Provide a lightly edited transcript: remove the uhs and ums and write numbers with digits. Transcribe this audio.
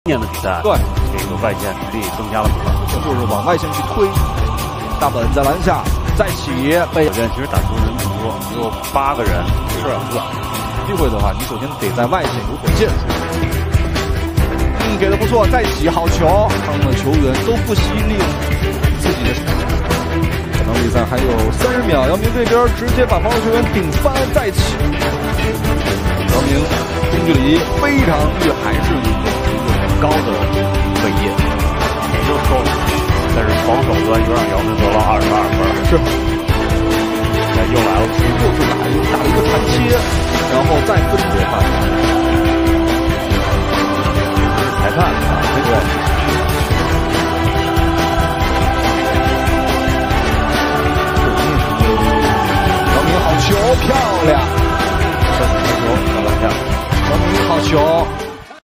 年的比赛，对这个外线能力增加了不少，就是往外线去推。大本在篮下再起，被其实打球人不多，只有8个人，是机会的话，你首先得在外线有所建树。给的不错，再起好球，他们的球员都不惜利用自己的。本场比赛还有30秒，姚明这边直接把防守球员顶翻再起。姚明中距离非常还是有一个高的位移，也就够了。但是防守端又让姚明得了22分，是。又来了，又是打了一个传切，然后再分别发球。